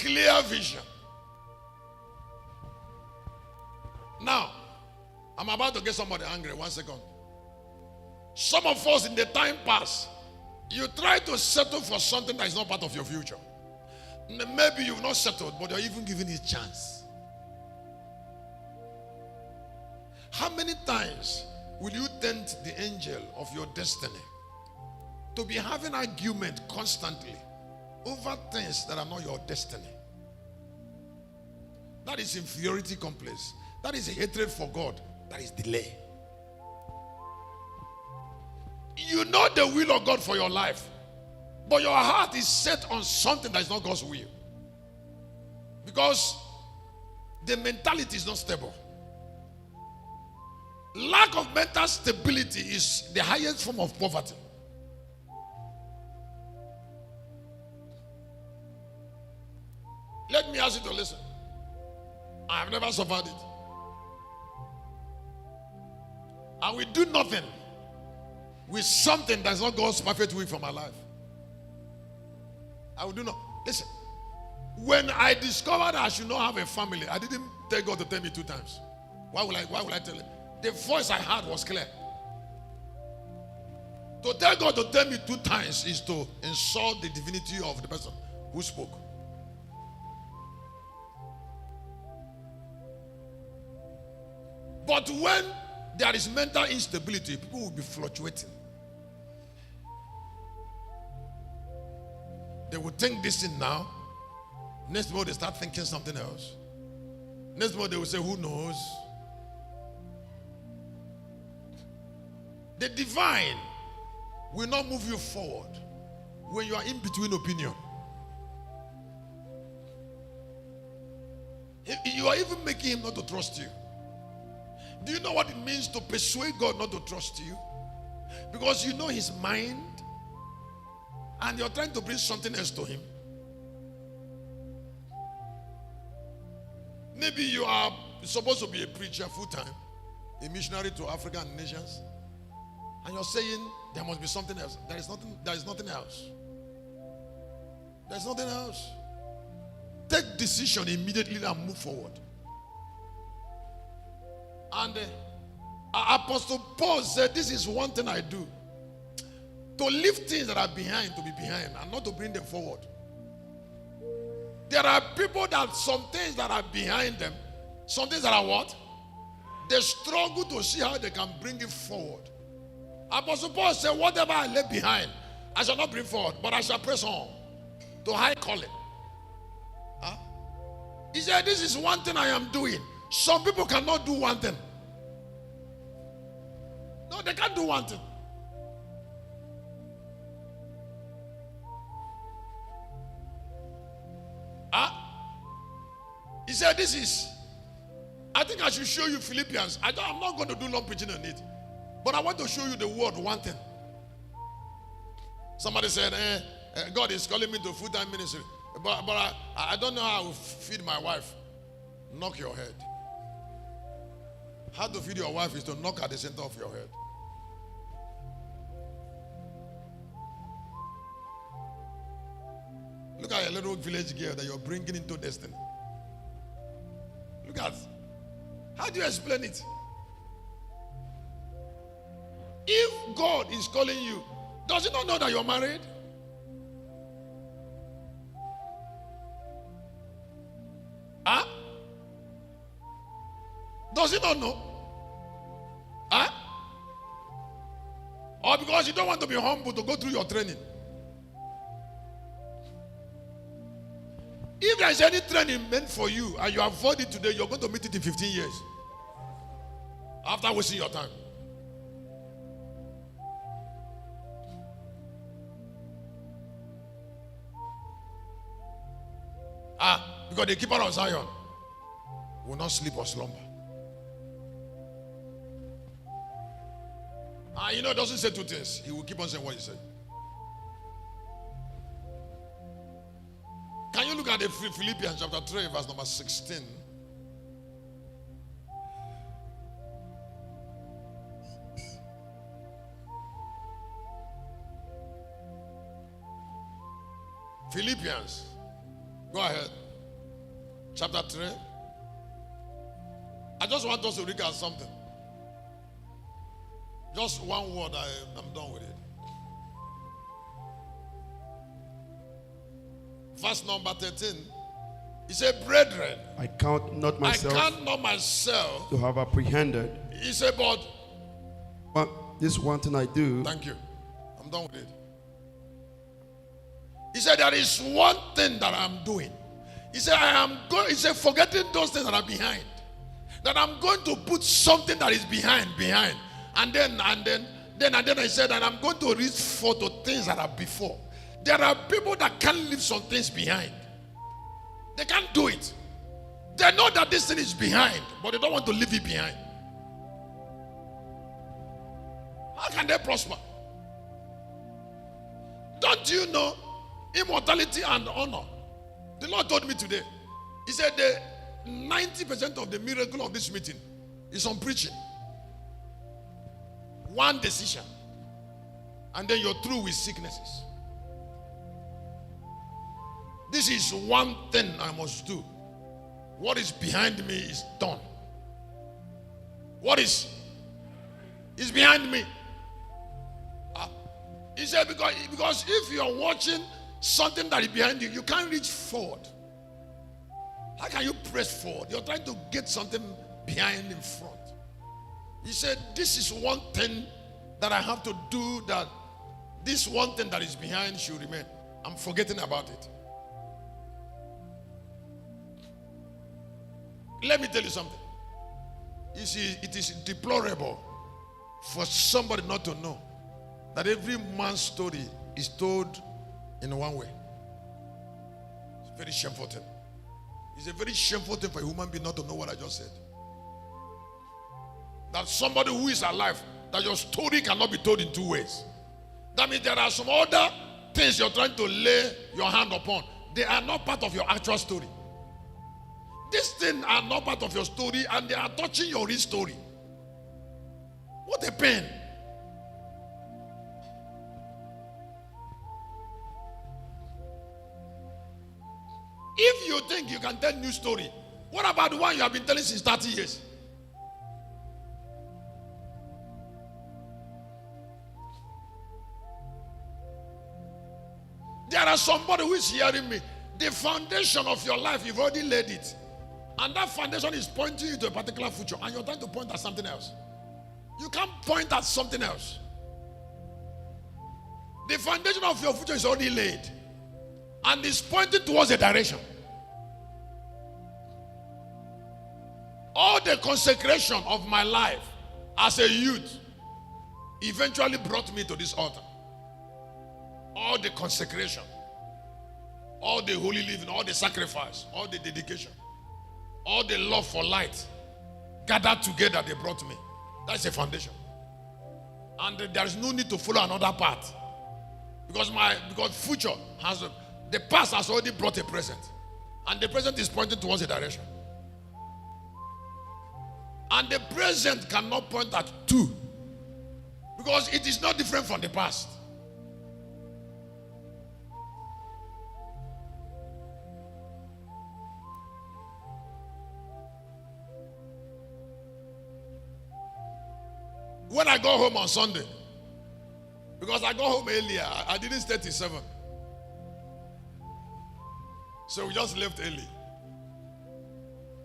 clear vision. Now, I'm about to get somebody angry. 1 second. Some of us in the time past, you try to settle for something that is not part of your future. Maybe you've not settled, but you're even giving it a chance. How many times will you tempt the angel of your destiny to be having argument constantly over things that are not your destiny? That is inferiority complex. That is hatred for God. That is delay. You know the will of God for your life, but your heart is set on something that is not God's will. Because the mentality is not stable. Lack of mental stability is the highest form of poverty. Let me ask you to listen. I have never suffered it. I will do nothing with something that's not God's perfect will for my life. I will do not. Listen, when I discovered I should not have a family, I didn't tell God to tell me 2 times. Why will I tell him? The voice I had was clear. To tell God to tell me 2 times is to insult the divinity of the person who spoke. But when there is mental instability, people will be fluctuating. They will think this thing now. Next month they start thinking something else. Next month they will say, who knows? The divine will not move you forward when you are in between opinion. You are even making him not to trust you. Do you know what it means to persuade God not to trust you? Because you know his mind and you're trying to bring something else to him. Maybe you are supposed to be a preacher full-time, a missionary to African nations, and you're saying there must be something else. There is nothing else. There's nothing else. Take decision immediately and move forward. And Apostle Paul said, this is one thing I do. To leave things that are behind to be behind and not to bring them forward. There are people that some things that are behind them, some things that are what? They struggle to see how they can bring it forward. Apostle Paul said, whatever I left behind, I shall not bring forward, but I shall press on to high calling. Huh? He said, this is one thing I am doing. Some people cannot do one thing. No, they can't do one thing. He said, this is, I think I should show you Philippians. I'm not going to do long preaching on it. But I want to show you the word one thing. Somebody said, God is calling me to full-time ministry. But I don't know how to feed my wife. Knock your head. How to feed your wife is to knock at the center of your head. Look at a little village girl that you're bringing into destiny. Look at it. How do you explain it? If God is calling you, does he not know that you're married? Huh? Does he not know? Huh? Or because you don't want to be humble to go through your training? If there is any training meant for you and you avoid it today, you're going to meet it in 15 years. After wasting your time. Because the keeper of Zion will not sleep or slumber. You know, it doesn't say 2 things. He will keep on saying what he said. Can you look at the Philippians chapter 3, verse number 16? Philippians. Go ahead. chapter 3. I just want us to look at something. Just one word, I'm done with it. Verse number 13. He said, brethren, I count not myself to have apprehended. He said, but this one thing I do. Thank you. I'm done with it. He said, there is one thing that I'm doing. He said, he said, forgetting those things that are behind. That I'm going to put something that is behind. And then I said, and I'm going to reach forth to things that are before. There are people that can't leave some things behind. They can't do it. They know that this thing is behind, but they don't want to leave it behind. How can they prosper? Don't you know immortality and honor? The Lord told me today. He said the 90% of the miracle of this meeting is on preaching. One decision, and then you're through with sicknesses. This is one thing I must do. What is behind me is done. What is behind me? He said, because if you're watching something that is behind you, you can't reach forward. How can you press forward? You're trying to get something behind in front. He said, this is one thing that I have to do, that this one thing that is behind should remain. I'm forgetting about it. Let me tell you something. You see, it is deplorable for somebody not to know that every man's story is told in one way. It's a very shameful thing. It's a very shameful thing for a human being not to know what I just said. That somebody who is alive, that your story cannot be told in two ways. That means there are some other things you're trying to lay your hand upon. They are not part of your actual story. These things are not part of your story, and they are touching your real story. What a pain. If you think you can tell new story, what about the one you have been telling since 30 years? There are somebody who is hearing me. The foundation of your life, you've already laid it. And that foundation is pointing you to a particular future, and you're trying to point at something else. You can't point at something else. The foundation of your future is already laid, and it's pointing towards a direction. All the consecration of my life as a youth eventually brought me to this altar. All the consecration, all the holy living, all the sacrifice, all the dedication, all the love for light gathered together, they brought me. That's a foundation. And there is no need to follow another path. Because future has the past has already brought a present. And the present is pointing towards a direction. And the present cannot point at two. Because it is not different from the past. When I got home on Sunday, because I got home earlier, I didn't stay till 7. So we just left early.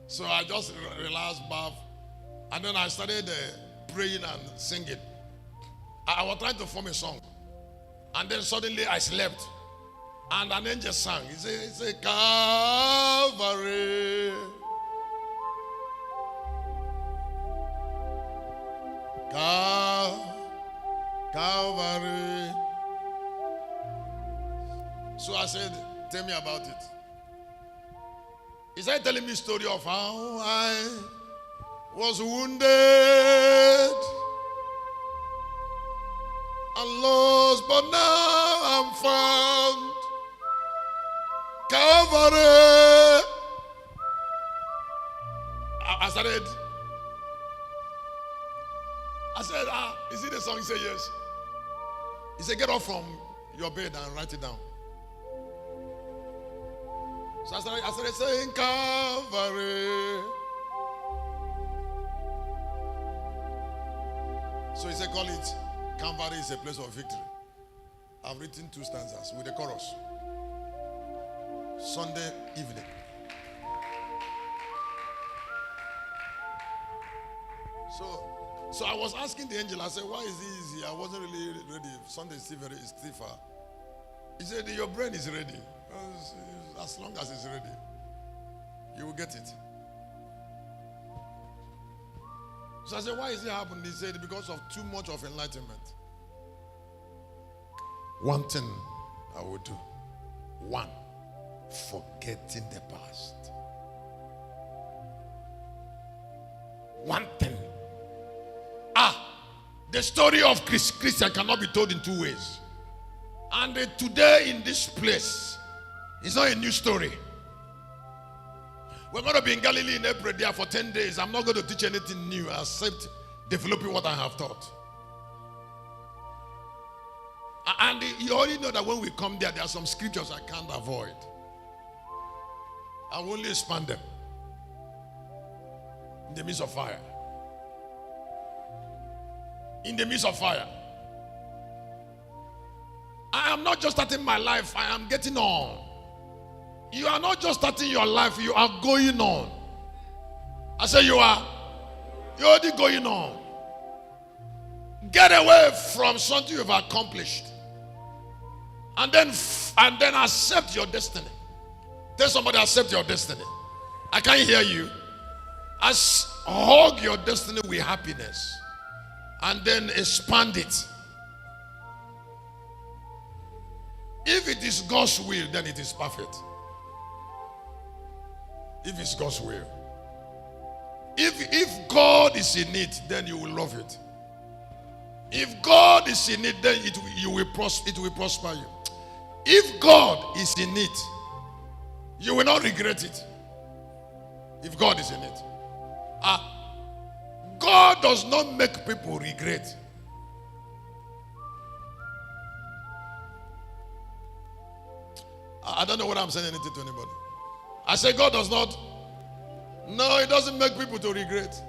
So I just relaxed, bath, and then I started praying and singing. I was trying to form a song. And then suddenly I slept. And an angel sang. He said, Calvary. Calvary. So I said, tell me about it. He started telling me a story of how I was wounded and lost, but now I'm found. Calvary. I said, is it the song? He said, yes. He said, get up from your bed and write it down. So I started saying Calvary. So he said, call it Calvary is a place of victory. I've written 2 stanzas with the chorus. Sunday evening. So I was asking the angel, I said, why is it easy? I wasn't really ready. Sunday is still far. He said, your brain is ready. As long as it's ready, you will get it. So I said, why is it happening? He said, because of too much of enlightenment. One thing I will do. One, forgetting the past. One thing. The story of Christian cannot be told in 2 ways. And today in this place, it's not a new story. We're going to be in Galilee in April there for 10 days. I'm not going to teach anything new except developing what I have taught. And you already know that when we come there are some scriptures I can't avoid. I will only expand them in the midst of fire. In the midst of fire. I am not just starting my life, I am getting on. You are not just starting your life, you are going on. I say you're already going on. Get away from something you've accomplished. And then accept your destiny. Tell somebody, accept your destiny. I can't hear you. Hug your destiny with happiness. And then expand it. If it is God's will, then it is perfect. If it's God's will. If God is in it, then you will love it. If God is in it, then it will prosper you. If God is in it, you will not regret it. If God is in it. God does not make people regret. I don't know whether I'm saying anything to anybody. I say God does not. No, it doesn't make people to regret.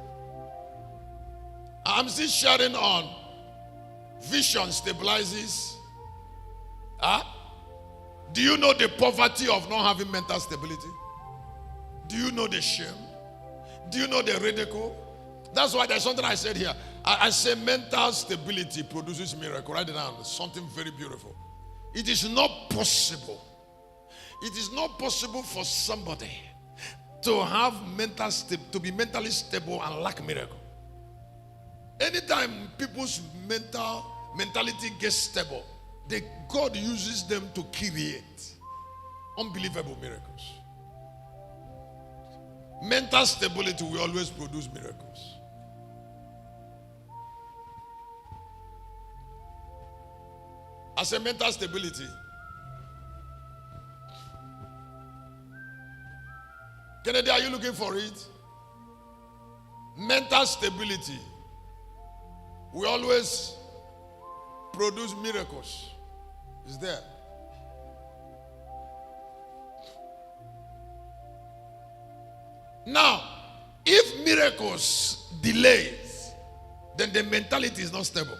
I'm still sharing on vision stabilizes. Do you know the poverty of not having mental stability? Do you know the shame? Do you know the ridicule? That's why there's something I said here. I say mental stability produces miracle. Write it down. Something very beautiful. It is not possible. It is not possible for somebody to have to be mentally stable and lack miracle. Anytime people's mentality gets stable, God uses them to create unbelievable miracles. Mental stability will always produce miracles. As a mental stability, Kennedy, are you looking for it? Mental stability will always produce miracles. It's there. Now, if miracles delays, then the mentality is not stable.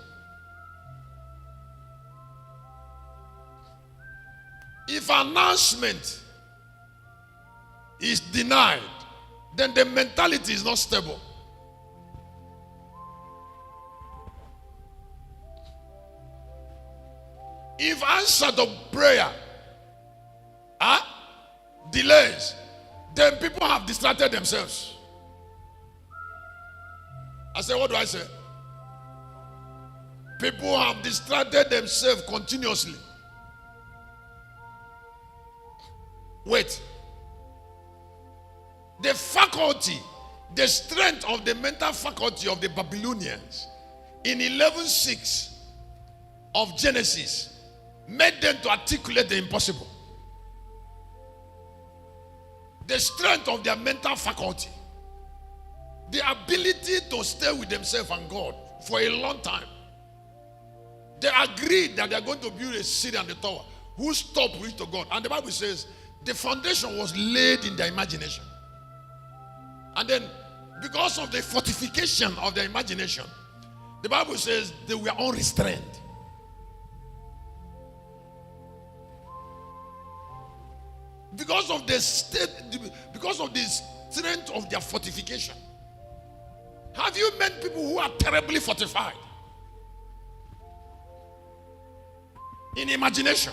If announcement is denied, then the mentality is not stable. If answer to prayer delays, then people have distracted themselves. I say, what do I say? People have distracted themselves continuously. Wait. The faculty, the strength of the mental faculty of the Babylonians in 11:6 of Genesis made them to articulate the impossible. The strength of their mental faculty, the ability to stay with themselves and God for a long time. They agreed that they are going to build a city and a tower. Whose top reach to God? And the Bible says The foundation was laid in their imagination. And then, because of the fortification of their imagination, the Bible says they were unrestrained. Because of the strength of their fortification. Have you met people who are terribly fortified in imagination?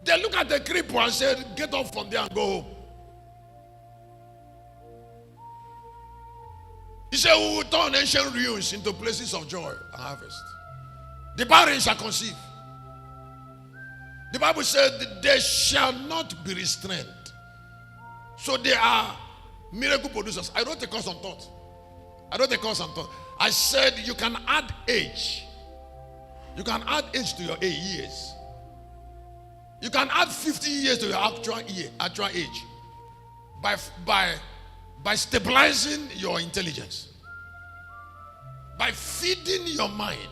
They look at the cripple and say, get up from there and go home. He said, we will turn ancient ruins into places of joy and harvest. The barren shall conceive. The Bible said they shall not be restrained. So they are miracle producers. I wrote a course on thought. I said you can add age. You can add age to your years. You can add 50 years to your actual age by stabilizing your intelligence, by feeding your mind